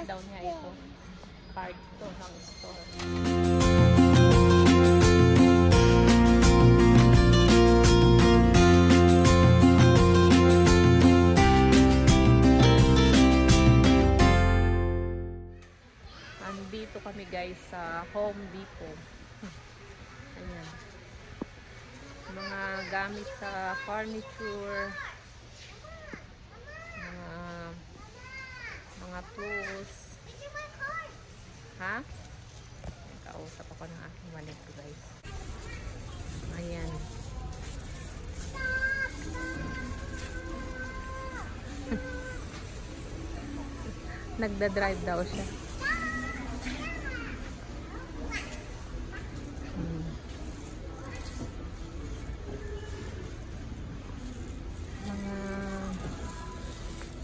Card daw niya ito. Card to ng store. Andito kami guys sa Home Depot. Ayan. Mga gamit sa furniture. Mga tools. Ha? Kausap ako ng aking malit ko guys. Ayan. Nagda-drive daw siya.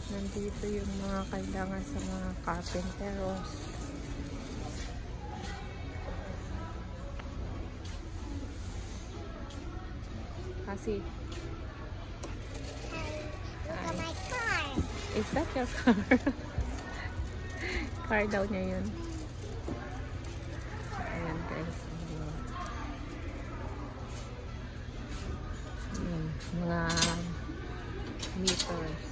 Nandito yung mga kailangan sa mga carpenteros. Kasi look at my car. Is that your car? Car daw niya yun. Ayan guys. Ayan, mga meters.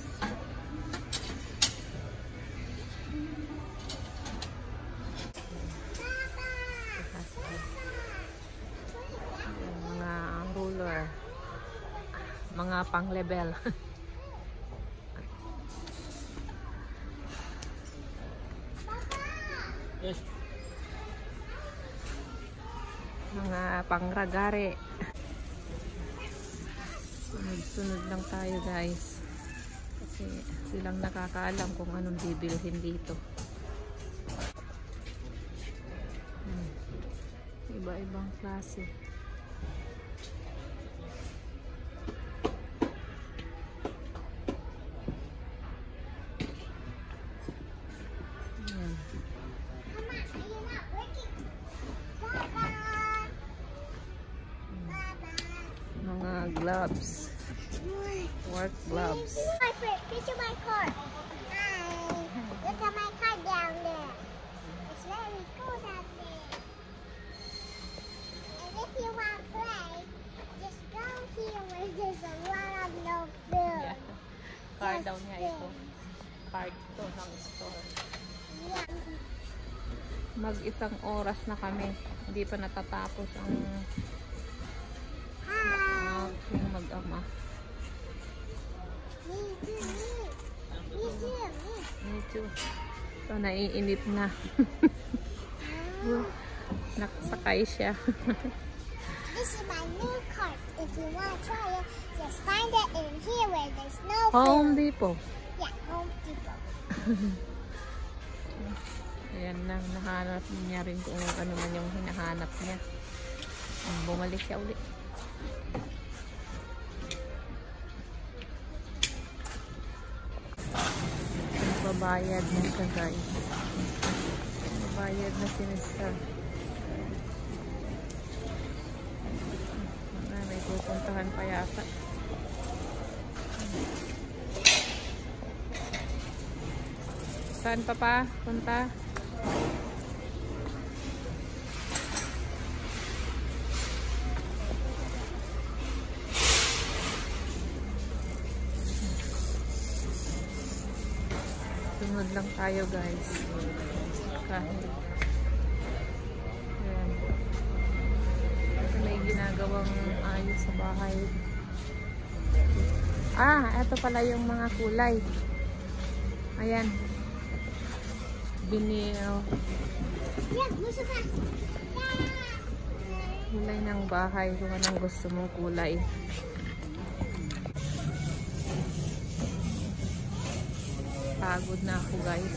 Mga pang-level. Mga pang-ragare. Sunod lang tayo guys. Kasi silang nakakaalam kung anong bibilhin dito. Iba-ibang klase. Gloves. Work gloves. Picture my car. Hi. Look at my car down there. It's very cool out there. And if you want to play, just go here where there's a lot of no bills. Yeah. Card daw niya ito. Card to ng store. Yeah. Mag-isang oras na kami. Hindi pa natatapos ang yung mag-ama. Me too. Me too. So, naiinip na. Nakasakay siya. This is my new cart. If you want to try it, just find it in here where there's no Home food. Depot. Yeah, Home Depot. Ayan lang, nahanap niya rin kung ano man yung hinahanap niya. Bumalik siya ulit. Babayad na siya guys. Babayad na sinista. May pupuntahan pa yata. Saan pa punta? Sunod lang tayo guys. Kahit ayan. Kasi may ginagawang ayos sa bahay. Ito pala yung mga kulay. Ayan. Vinyl. Kulay ng bahay. Kung anong gusto mong kulay. Pagod na ako guys.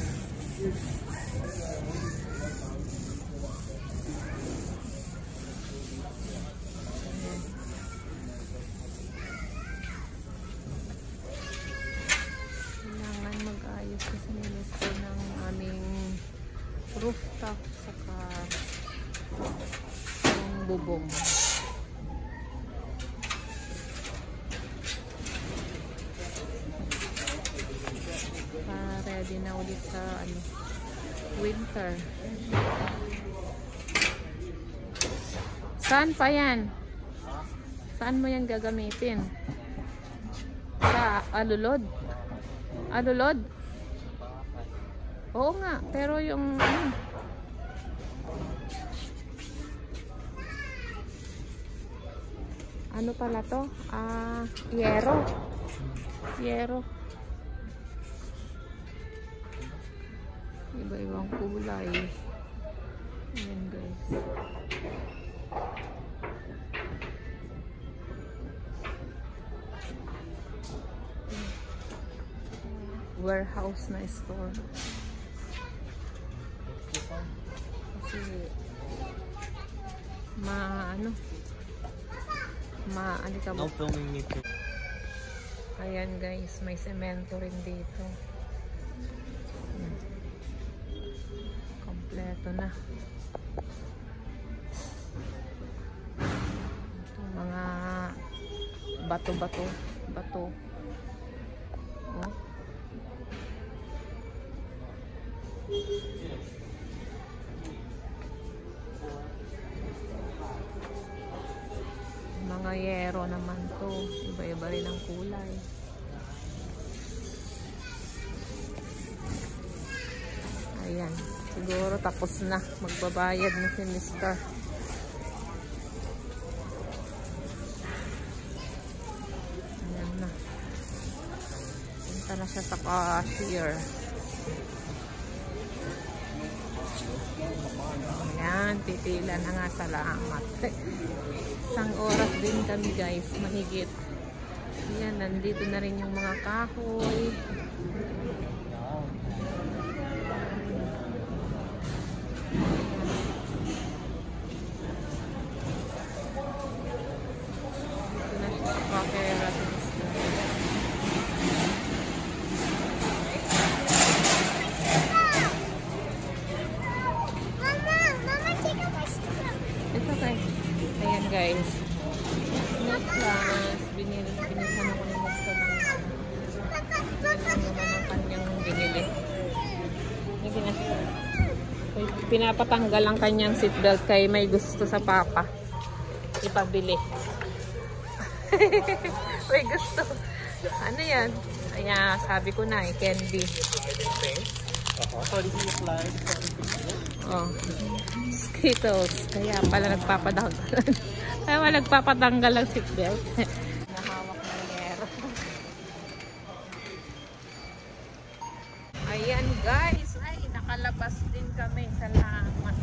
Kailangan mag-ayos kasi nilista ng aming rooftop saka yung bubong. Ready na ulit sa Winter. Saan pa yan? Saan mo yan gagamitin? Sa alulod? Alulod? Oo nga, pero yung ano pala to? Yero. Yero. Iba-ibang kulay. Ayan guys. Warehouse na store. Kasi ano ka ba? No filming me too. Ayan guys, may semento rin dito. Kompleto na. Ito, mga bato. Oh. Mga yero naman to. Iba-iba rin ang kulay. Ayan. Siguro tapos na. Magbabayad na si Mr. Ayan na. Punta na siya sa cashier. Ayan. Pipila na nga. Salamat. Isang oras din kami guys. Mahigit. Ayan. Nandito na rin yung mga kahoy. Guys, snack plus binilhan ako ng gusto naman ang kanyang binili. Pinapatanggal ang kanyang seatbelt kay may gusto sa papa ipabili. May gusto, ano yan? Kaya sabi ko na candy. Oh, Skittles. Kaya pala nagpapadanggal. Kaya pala nagpapadanggal ang seatbelt. Nahawak na yero. Ayan guys. Ay, nakalabas din kami. Salamat.